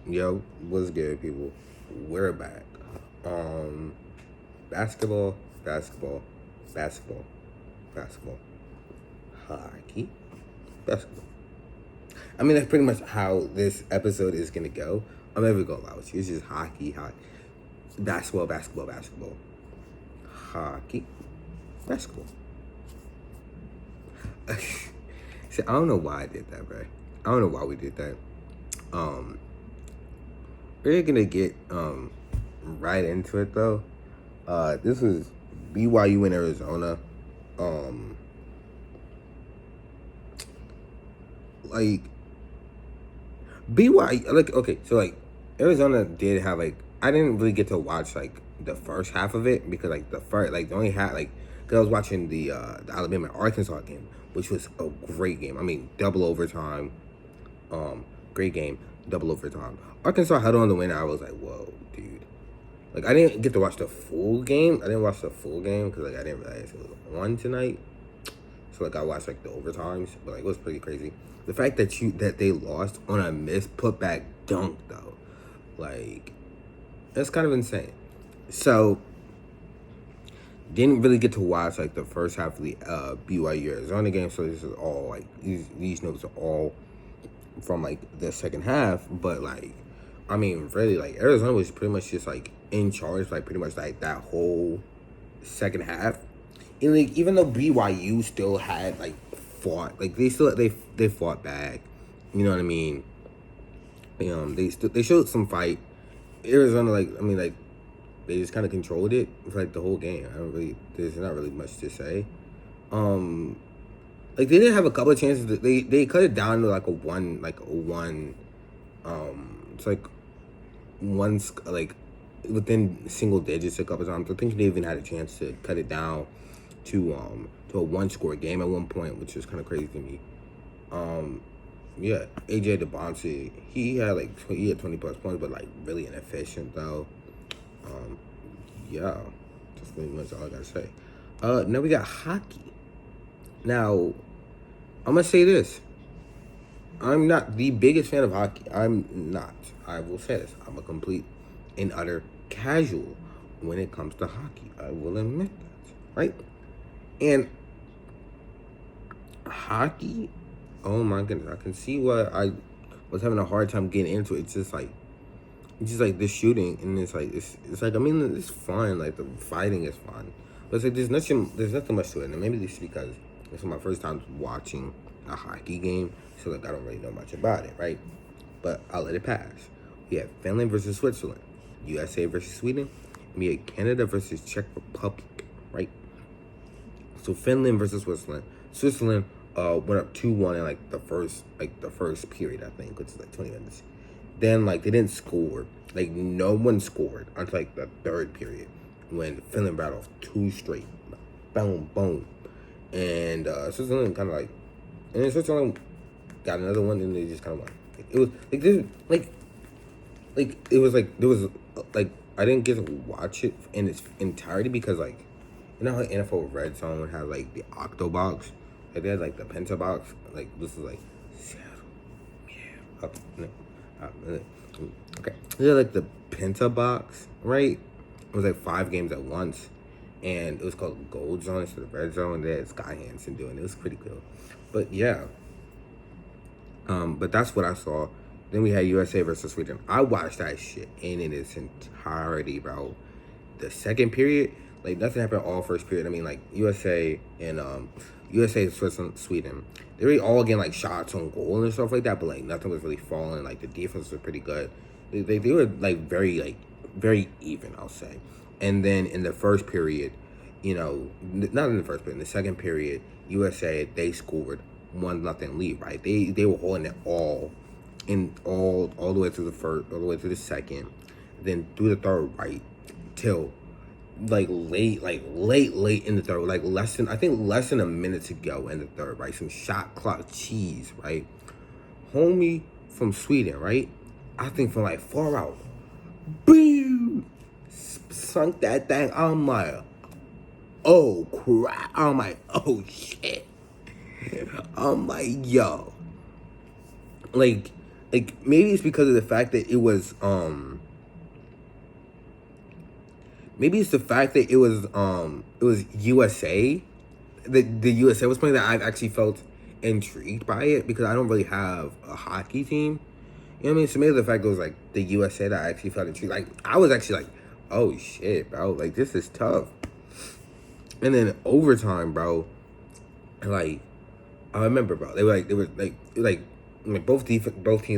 Yo, what's good, people? We're back. Um, basketball, basketball, basketball, basketball, hockey, basketball. I mean, that's pretty much how this episode is gonna go. I'm never gonna lie with you. It's just hockey, hockey, basketball, basketball, basketball, hockey, basketball. See, I don't know why I did that, bro. I don't know why we did that. Um, we're gonna get right into it though. This was BYU in Arizona. Um, like BYU, like okay, so like Arizona did have like I didn't really get to watch like the first half of it because like the only half like because I was watching the Alabama Arkansas game, which was a great game. I mean, double overtime, great game, double overtime. Arkansas held on to win. I was like, whoa, dude. Like I didn't get to watch the full game. I didn't watch the full game because like I didn't realize it was on tonight. So like I watched like the overtimes, but like it was pretty crazy. The fact that they lost on a missed putback dunk though, like that's kind of insane. So didn't really get to watch like the first half of the BYU Arizona game. So this is all like these notes are all from like the second half. But like I mean really like Arizona was pretty much just like in charge like pretty much like that whole second half. And like even though BYU still had like fought like they fought back, you know what I mean? They showed some fight. Arizona like I mean like they just kind of controlled it for like the whole game. I don't really there's not really much to say. Um, like they did have a couple of chances. They cut it down to like a one. It's like like within single digits a couple of times. I think they even had a chance to cut it down to a one score game at one point, which is kind of crazy to me. Yeah, AJ DeBonce, he had 20 plus points, but like really inefficient though. Um, yeah, that's pretty much all I gotta say. Now we got hockey. Now I'm gonna say this: I'm not the biggest fan of hockey. I'm not. I will say this: I'm a complete and utter casual when it comes to hockey. I will admit that, right? And hockey, oh my goodness, I can see why I was having a hard time getting into it. It's just like the shooting, and it's like I mean it's fun, like the fighting is fun, but it's like there's nothing much to it, and maybe this is because this is my first time watching a hockey game, so like I don't really know much about it, right? But I'll let it pass. We have Finland versus Switzerland, USA versus Sweden, and we have Canada versus Czech Republic, right? So Finland versus Switzerland. Switzerland went up 2-1 in the first period, I think, which is like 20 minutes. Then like they didn't score. Like no one scored until like the third period when Finland rattled off two straight. Boom, boom. And Switzerland kind of like and then Switzerland got another one and they just kind of won. Like, it was like this like it was like there was like I didn't get to watch it in its entirety because like you know how NFL Red Zone has like the Octobox? Like they had like the Pentabox. Like this is like Seattle. Yeah. Up, no, okay. They had like the Pentabox, right? It was like 5 games at once. And it was called Gold Zone instead of Red Zone. They had Sky Hansen doing it. It was pretty cool. But yeah. But that's what I saw. Then we had USA versus Sweden. I watched that shit in its entirety, bro. The second period, like nothing happened all first period. I mean, like USA, Switzerland, Sweden. They were all getting like shots on goal and stuff like that, but like nothing was really falling. Like the defense was pretty good. They were like very even, I'll say. And then in the first period, not in the first period, in the second period, USA they scored 1-0 lead. Right, they were holding it all the way to the first, all the way to the second, then through the third, right, till late in the third, like less than a minute to go in the third, right? Some shot clock cheese, right? Homie from Sweden, right? I think from like far out, boom, sunk that thing. I'm like, oh crap! I'm like, oh shit! I'm like, yo, like like maybe it's because of the fact that it was maybe it's the fact that it was USA. The USA was playing that I actually felt intrigued by it because I don't really have a hockey team. You know what I mean? So maybe the fact it was like the USA that I actually felt intrigued. Like I was actually like, oh shit, bro, like this is tough. And then overtime, bro, like I remember, bro, both teams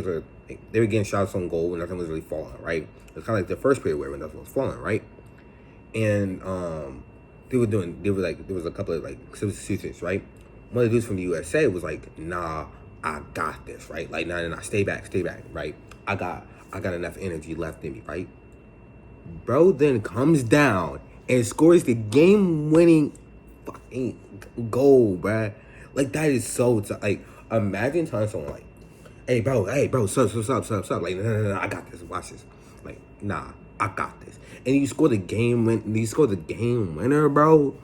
were like, they were getting shots on goal and nothing was really falling, right? It was kind of like the first period where nothing was falling, right? And there was a couple of like substitutions, right? One of the dudes from the USA was like, nah, I got this, right? Like, nah, stay back, right? I got enough energy left in me, right? Bro then comes down and scores the game-winning fucking goal, bruh. Like, that is so like, imagine telling someone like, hey bro, stop. Like, no, I got this. Watch this. Like, nah, I got this. And you score the game winner, bro.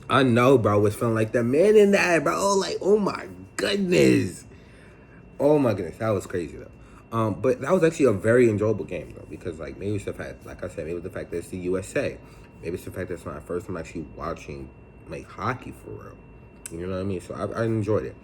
I know, bro, was feeling like the man in that, bro. Like, oh my goodness. Oh my goodness, that was crazy though. But that was actually a very enjoyable game though, because like maybe it's the fact, like I said, maybe it's the fact that it's the USA. Maybe it's the fact that it's my first time actually watching like hockey for real. You know what I mean? So I enjoyed it.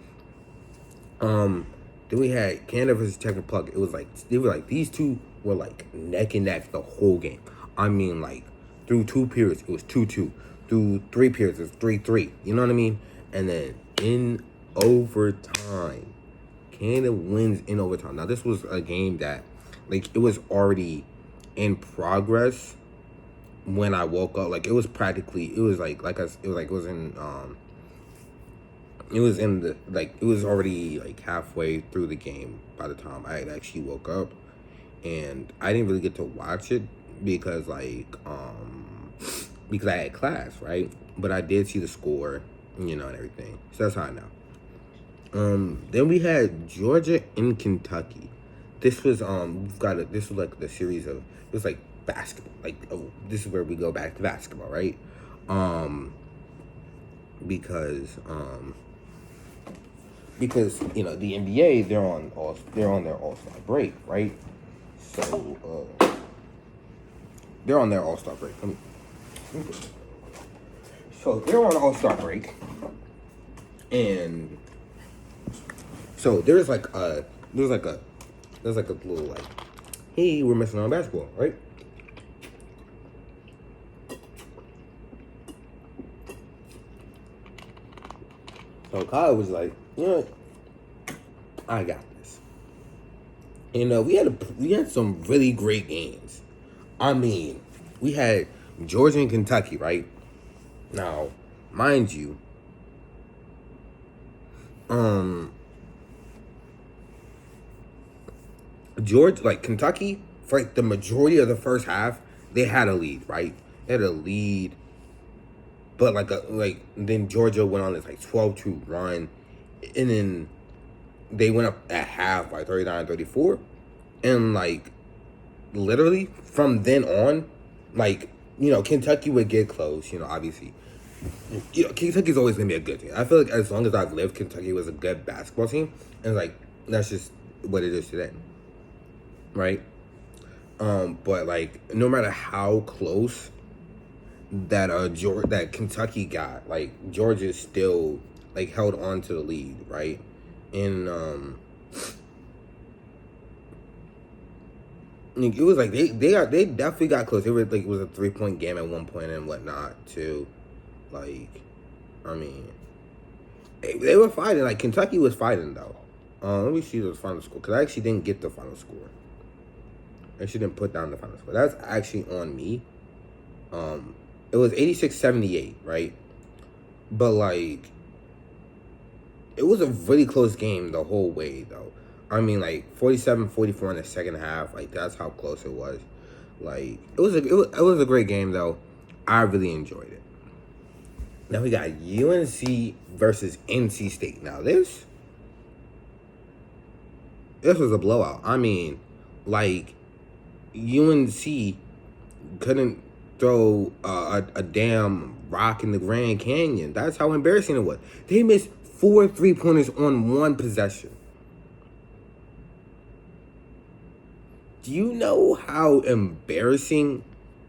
Then we had Canada versus Czech Republic. It was like these two were like neck and neck the whole game. I mean, like through 2 periods it was 2-2. Through 3 periods it was 3-3. You know what I mean? And then in overtime, Canada wins in overtime. Now this was a game that like it was already in progress when I woke up. Like it was it was already like halfway through the game by the time I had actually woke up, and I didn't really get to watch it because because I had class, right? But I did see the score, and everything. So that's how I know. Then we had Georgia and Kentucky. This was this was like the series of, it was like basketball. Like, oh, this is where we go back to basketball, right? Because the NBA, they're on their All-Star break, right? So they're on their All-Star break. So they're on All-Star break, and so there's like a little like, hey, we're missing on basketball, right? So Kyle was like, I got this. And we had some really great games. I mean, we had Georgia and Kentucky, right? Now, mind you, Kentucky, for like the majority of the first half, they had a lead, right? They had a lead, but then Georgia went on this like 12-2 run, and then they went up at half by 39-34, and like literally from then on, like Kentucky would get close, obviously. Kentucky's always gonna be a good team. I feel like as long as I've lived, Kentucky was a good basketball team, and like that's just what it is today, right? But like no matter how close that Kentucky got, like Georgia still like held on to the lead, right? And it was like they definitely got close. It was a 3-point game at one point and whatnot too. Like, I mean, they were fighting. Like Kentucky was fighting though. Let me see the final score, because I actually didn't get the final score. I actually didn't put down the final score. That's actually on me. It was 86-78, right? But like, it was a really close game the whole way though. I mean, like 47-44 in the second half. Like that's how close it was. Like it was a great game though. I really enjoyed it. Now we got UNC versus NC State. Now this was a blowout. I mean, like UNC couldn't throw a damn rock in the Grand Canyon. That's how embarrassing it was. They missed 4 3-pointers on one possession. Do you know how embarrassing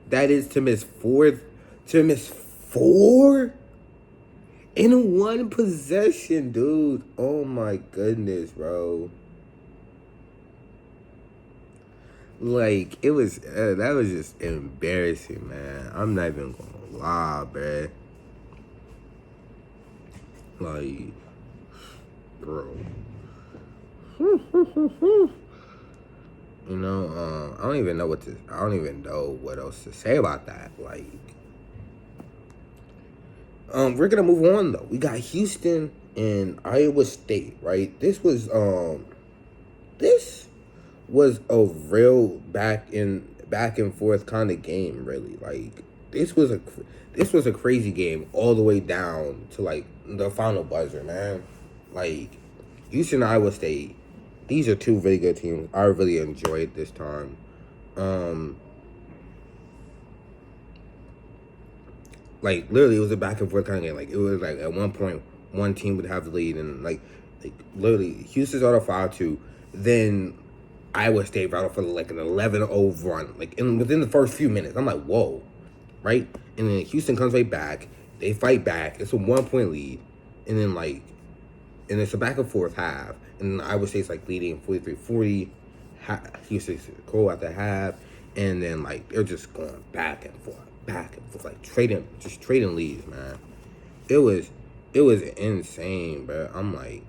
that is to miss four in one possession, dude? Oh my goodness, bro. Like, it was, that was just embarrassing, man. I'm not even gonna lie, bruh. Like, bro. You know, I don't even know what else to say about that. Like, we're gonna move on though. We got Houston and Iowa State, right? This was a real back and forth kind of game, really. Like, this was a crazy game all the way down to like the final buzzer, man. Like, Houston and Iowa State, these are two really good teams. I really enjoyed this time. Like, literally, it was a back and forth kind of game. Like, it was like at one point, one team would have the lead, and like literally, Houston's out of 5-2. Then Iowa State rattled for like an 11-0 run, like within the first few minutes. I'm like, whoa, right? And then Houston comes right back. They fight back. It's a 1 point lead, and then and it's a back and forth half. And Iowa State's like leading 43-40. Houston's cool at the half, and then like they're just going back and forth, like trading leads, man. It was insane, bro. I'm like,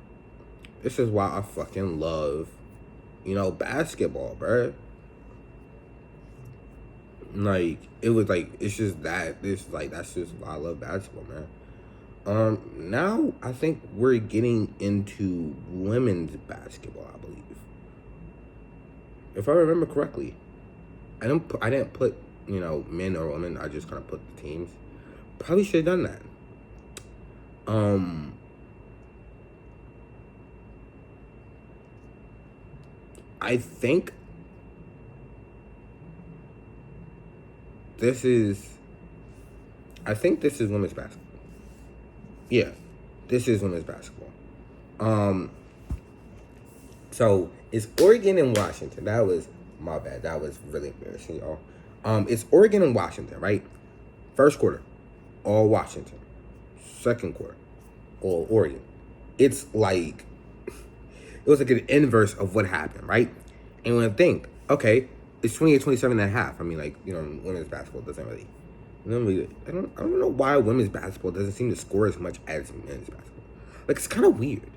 this is why I fucking love, basketball, bro. Like, it was like, it's just that that's just why I love basketball, man. Now I think we're getting into women's basketball, I believe. If I remember correctly. I didn't put, men or women, I just kinda put the teams. Probably should have done that. I think this is women's basketball. Yeah, this is women's basketball. So it's Oregon and Washington. That was my bad. That was really embarrassing, y'all. It's Oregon and Washington, right? First quarter, all Washington. Second quarter, all Oregon. It's like, it was like an inverse of what happened, right? And when I think, okay, it's 28-27 and a half. I mean, like, women's basketball doesn't really, I don't know why women's basketball doesn't seem to score as much as men's basketball. Like, it's kind of weird.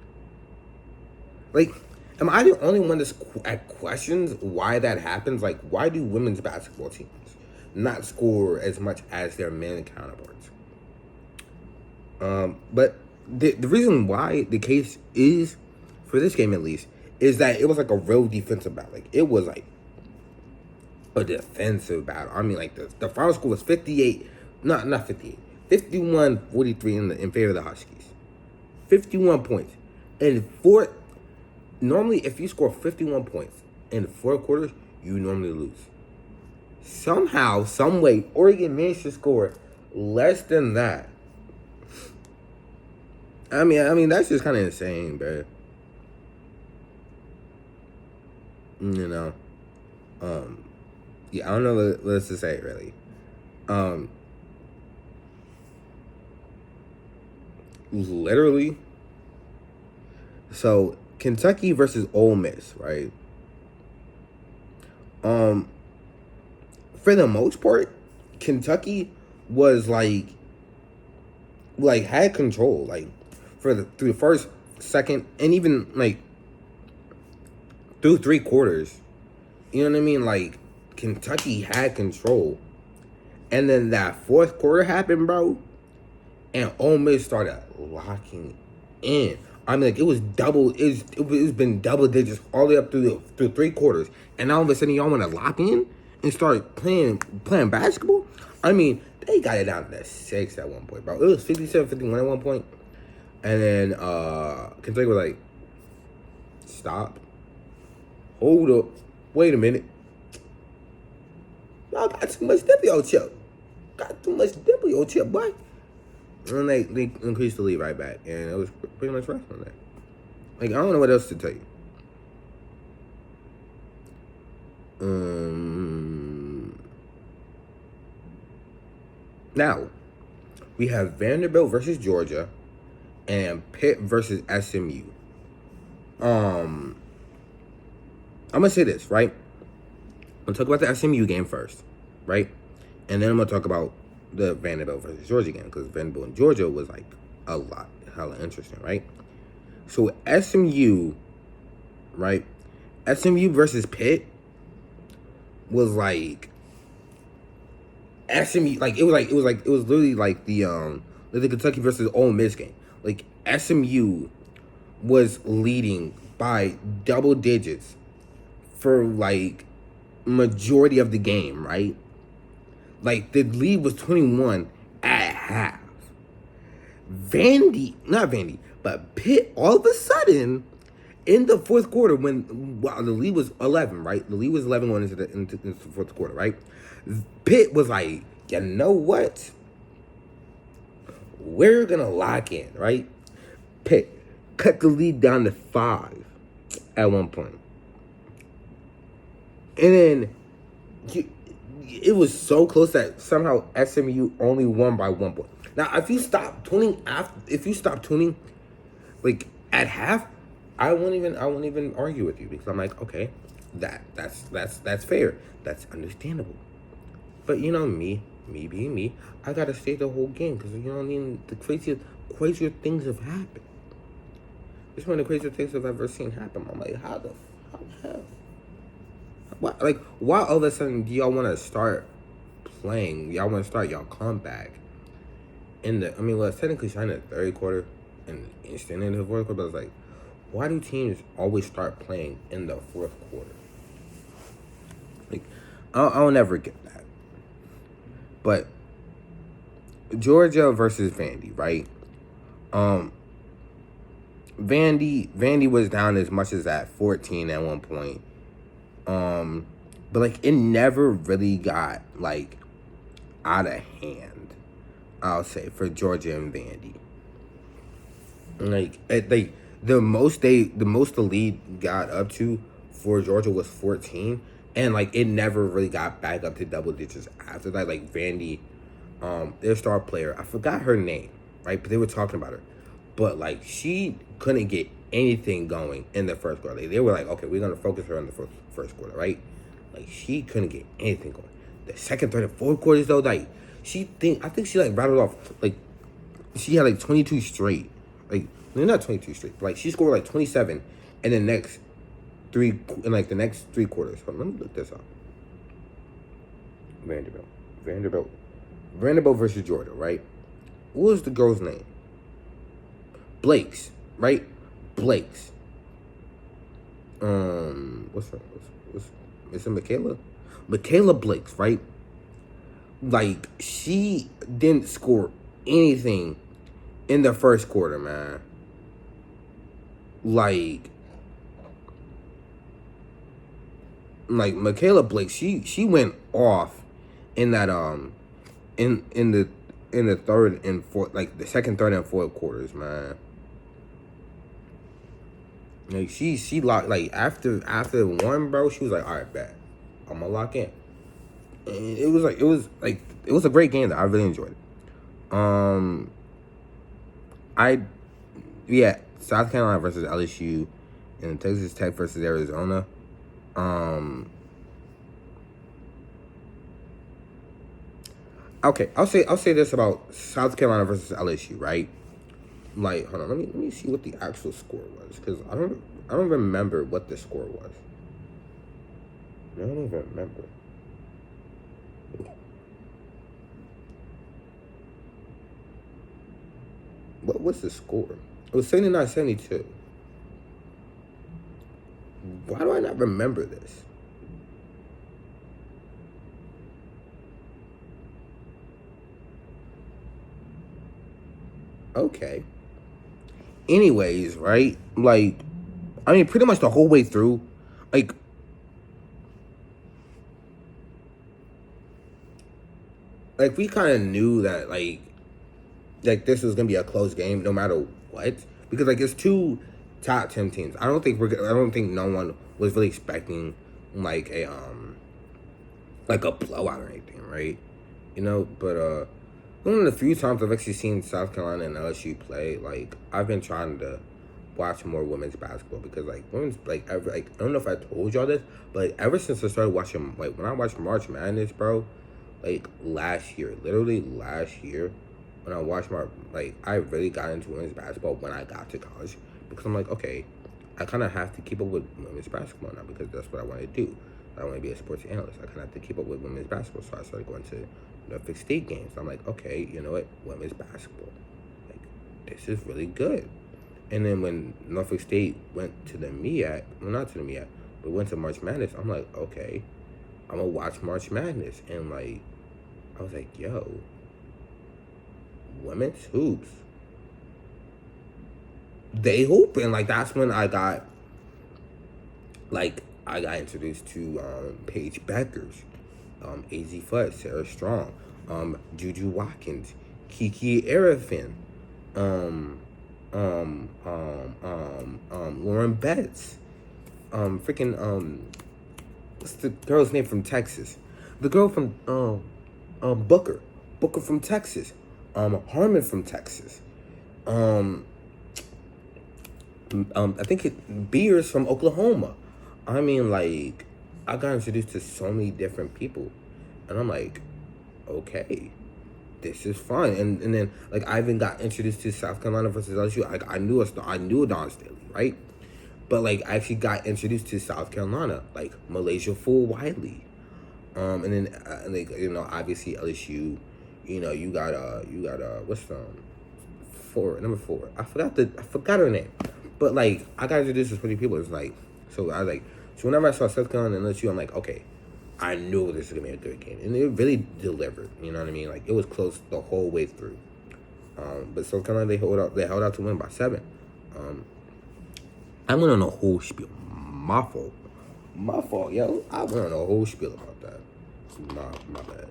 Like, am I the only one that questions why that happens? Like, why do women's basketball teams not score as much as their men counterparts? But the reason why the case is, for this game at least, is that it was like a real defensive battle. Like, it was like a defensive battle. I mean, like, the final score was 58, not 58, 51-43 in favor of the Huskies. 51 points. And normally, if you score 51 points in 4 quarters, you normally lose. Somehow, some way, Oregon managed to score less than that. I mean, that's just kind of insane, bro. Yeah, I don't know what else to say, really. Literally. So, Kentucky versus Ole Miss, right? For the most part, Kentucky was like had control, like through the first, second, and even like through 3 quarters. You know what I mean? Like, Kentucky had control, and then that fourth quarter happened, bro, and Ole Miss started locking in. I mean, like, it was it's been double digits all the way up through 3 quarters, and all of a sudden y'all want to lock in and start playing basketball. I mean, they got it down to 6 at one point, bro. It was 57-51 at one point, and then Kentucky was like, stop, hold up, wait a minute, y'all got too much dip on chip. Got too much dip on chip, boy. And they increased the lead right back, and it was pretty much right from that. Like, I don't know what else to tell you. Now we have Vanderbilt versus Georgia and Pitt versus SMU. I'm gonna say this, right? I'm gonna talk about the SMU game first, right? And then I'm gonna talk about the Vanderbilt versus Georgia game, because Vanderbilt and Georgia was like a lot hella interesting, right? So SMU, right? SMU versus Pitt was like SMU, like it was literally like the Kentucky versus Ole Miss game. Like SMU was leading by double digits for like majority of the game, right? Like the lead was 21 at half. Not Vandy, but Pitt all of a sudden in the fourth quarter when the lead was 11, right? The lead was 11 going into the fourth quarter, right? Pitt was like, you know what? We're gonna lock in, right? Pitt cut the lead down to 5 at one point. And then it was so close that somehow SMU only won by 1 point. Now, if you stop tuning like at half, I won't even argue with you, because I'm like, okay, that's fair, that's understandable. But you know me being me, I gotta stay the whole game, because you know what I mean. The crazier things have happened. It's one of the craziest things I've ever seen happen. I'm like, how the hell? What, like, why all of a sudden do y'all want to start playing? Y'all want to start y'all comeback it's technically starting in the third quarter and extending into the fourth quarter, but it's like, why do teams always start playing in the fourth quarter? Like, I'll never get that. But Georgia versus Vandy, right? Vandy was down as much as at 14 at one point. But like it never really got like out of hand, I'll say, for Georgia and Vandy. Like the most the lead got up to for Georgia was 14, and like it never really got back up to double digits after that. Like Vandy, their star player, I forgot her name, right? But they were talking about her, but like she couldn't get anything going in the first quarter. Like, they were like, okay, we're gonna focus her on the first quarter, right? Like she couldn't get anything going. The second, third, and fourth quarters though, like I think she like rattled off, like she had like 22 straight, like not 22 straight, but like she scored like 27 in the next three quarters. Hold on, let me look this up. Vanderbilt versus Georgia, right? What was the girl's name? Blake's, right? Blake's. What's is it Michaela? Michaela Blake's, right? Like, she didn't score anything in the first quarter, man. Like Michaela Blake, she went off in that in the third and fourth, like the second, third, and fourth quarters, man. Like she locked, like after one, bro, she was like, all right, bet, I'm gonna lock in. And it was a great game that I really enjoyed it. South Carolina versus LSU and Texas Tech versus Arizona. Okay, I'll say this about South Carolina versus LSU, right? Like, hold on, let me see what the actual score was, because I don't remember what the score was. I don't even remember. What was the score? It was 79-72. Why do I not remember this? Okay. Anyways, right? Like, I mean, pretty much the whole way through, like, we kind of knew that, like this was gonna be a close game no matter what, because like it's two top 10 teams. I don't think no one was really expecting like a blowout or anything, right? But one of the few times I've actually seen South Carolina and LSU play, like I've been trying to watch more women's basketball because like women's like I don't know if I told y'all this, but like, ever since I started watching, like when I watched March Madness, bro, like last year, literally last year, when I watched I really got into women's basketball when I got to college because I'm like, okay, I kind of have to keep up with women's basketball now because that's what I want to do. I want to be a sports analyst. I kind of have to keep up with women's basketball, so I started going to Norfolk State games. I'm like, okay, you know what, women's basketball, like this is really good. And then when Norfolk State went to the MEAC, well, not to the MEAC, but went to March Madness, I'm like, okay, I'm gonna watch March Madness, and like, I was like, yo, women's hoops, they hoop, and like that's when I got introduced to Paige Beckers, AZ Fudd, Sarah Strong, Juju Watkins, Kiki Arifin, Lauren Betts, what's the girl's name from Texas? The girl from Booker from Texas, Harmon from Texas, I think Beers from Oklahoma. I mean, like, I got introduced to so many different people, and I'm like, okay, this is fun. And then like I even got introduced to South Carolina versus LSU. Like I knew Don Staley, right? But like I actually got introduced to South Carolina, like Malaysia Full Wiley, and then like obviously LSU, you got what's number four. I forgot her name, but like I got introduced to so many people. It's like so I was like so whenever I saw South Carolina and LSU, I'm like, okay, I knew this was gonna be a good game, and it really delivered. You know what I mean? Like it was close the whole way through. But South Carolina they held out to win by 7. I went on a whole spiel. My fault, yo. I went on a whole spiel about that. My bad,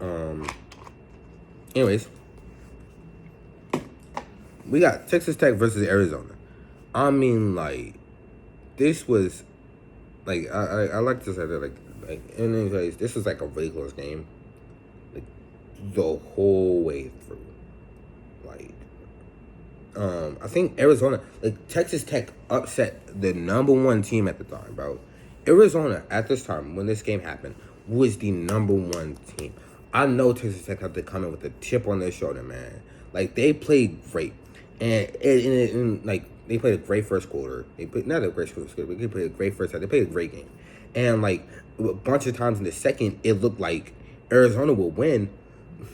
guys. Anyways, we got Texas Tech versus Arizona. I mean, like, this was, like, I like to say that, like, anyways, this was like a really close game, like, the whole way through. Like, I think Arizona, like, Texas Tech upset the number 1 team at the time, bro. Arizona, at this time, when this game happened, was the number 1 team. I know Texas Tech had to come in with a chip on their shoulder, man. Like, they played great. And like, they played a great first quarter. They played, not a great first quarter, but they played a great first half. They played a great game. And, like, a bunch of times in the second, it looked like Arizona would win.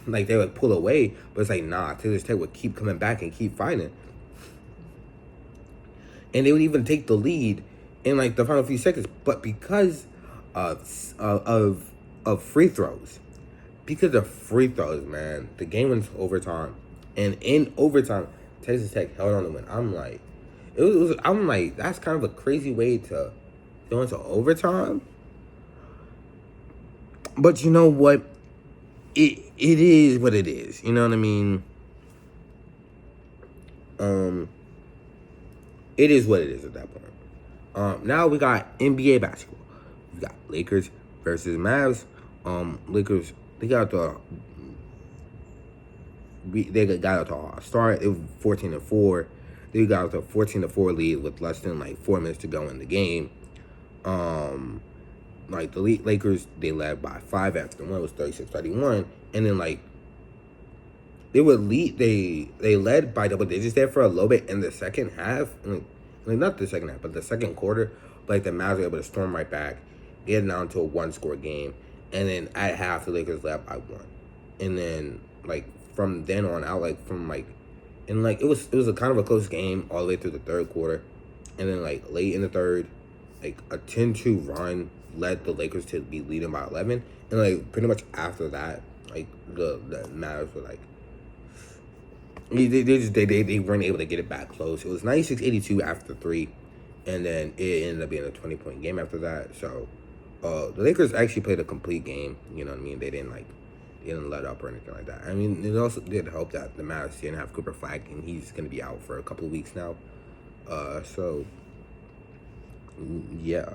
Like, they would pull away. But it's like, nah, Texas Tech would keep coming back and keep fighting. And they would even take the lead in, like, the final few seconds. But because of free throws, man, the game went to overtime. And in overtime, Texas Tech held on to win. I'm like, I'm like, that's kind of a crazy way to go into overtime. But you know what? It is what it is. You know what I mean? It is what it is at that point. Now we got NBA basketball. We got Lakers versus Mavs. Lakers, they got out to a start. It was 14-4. They got out to a 14-4 lead with less than like 4 minutes to go in the game. Like the Lakers, they led by 5 after one. It was 36-31, and then like they would lead. They led by double digits there for a little bit in the second half. Like not the second half, but the second quarter. But like the Mavs were able to storm right back, get down to a 1-score game, and then at half the Lakers led by 1, and then like from then on out, like from like, and like it was a kind of a close game all the way through the third quarter, and then like late in the third, like a 10-2 run led the Lakers to be leading by 11, and like pretty much after that, like the Mavs were like, they weren't able to get it back close. It was 96-82 after 3, and then it ended up being a 20-point game after that. So the Lakers actually played a complete game. You know what I mean? They didn't let up or anything like that. I mean, it also did help that the Mavs didn't have Cooper Flag, and he's going to be out for a couple of weeks now. So Yeah.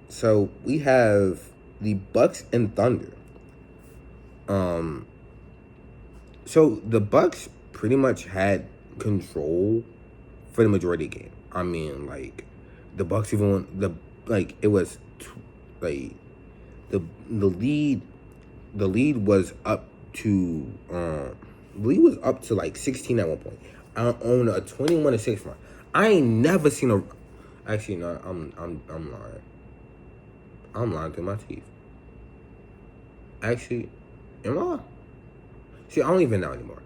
So we have the Bucks and Thunder. Um, so the Bucks pretty much had control for the majority of the game. I mean, like the Bucks even won the like it was like the lead was up to the lead was up to like 16 at one point. On a 21-6 run. I ain't never seen a. Actually, no, I'm lying. I'm lying through my teeth. Actually, am I? See, I don't even know anymore.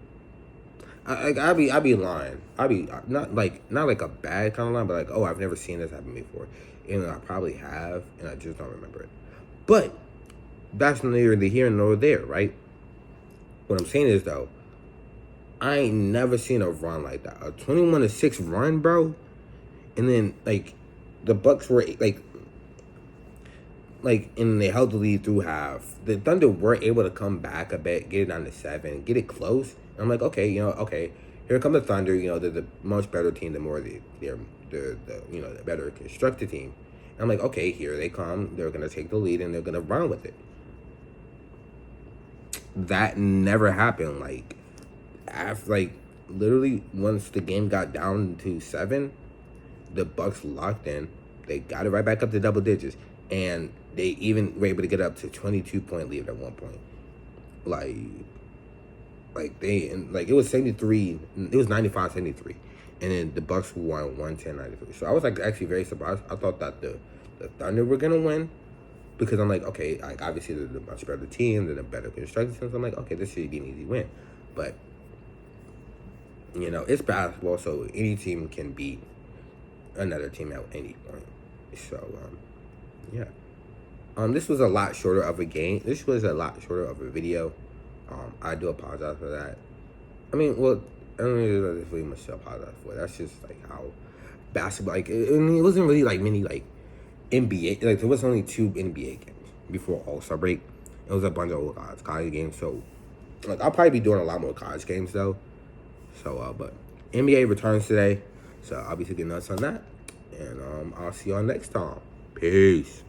I be lying. I be not like a bad kind of line, but like, oh, I've never seen this happen before, and I probably have, and I just don't remember it. But that's neither here nor there, right? What I'm saying is though, I ain't never seen a run like that. A 21-6 run, bro, and then like the Bucks were and they held the lead through half. The Thunder were able to come back a bit, get it down to 7, get it close. And I'm like, okay, okay, here come the Thunder. They're the much better team, they're the better constructed team. And I'm like, okay, here they come. They're gonna take the lead and they're gonna run with it. That never happened. Like after literally once the game got down to 7, the Bucks locked in. They got it right back up to double digits, and they even were able to get up to 22-point lead at one point. It was 73. It was 95-73, and then the Bucks won 110-93. So I was actually very surprised. I thought that the Thunder were gonna win because I'm like, okay, obviously they're the much better team, they're the better construction team. So I'm like, okay, this should be an easy win, but it's basketball, so any team can beat another team at any point. So yeah. This was a lot shorter of a game. This was a lot shorter of a video. I do apologize for that. I mean, well, I don't really really much to apologize for. That's just how basketball. It wasn't really many NBA. There was only 2 NBA games before All-Star break. It was a bunch of old college games. So I'll probably be doing a lot more college games though. So but NBA returns today, so I'll be taking notes on that, and I'll see y'all next time. Peace.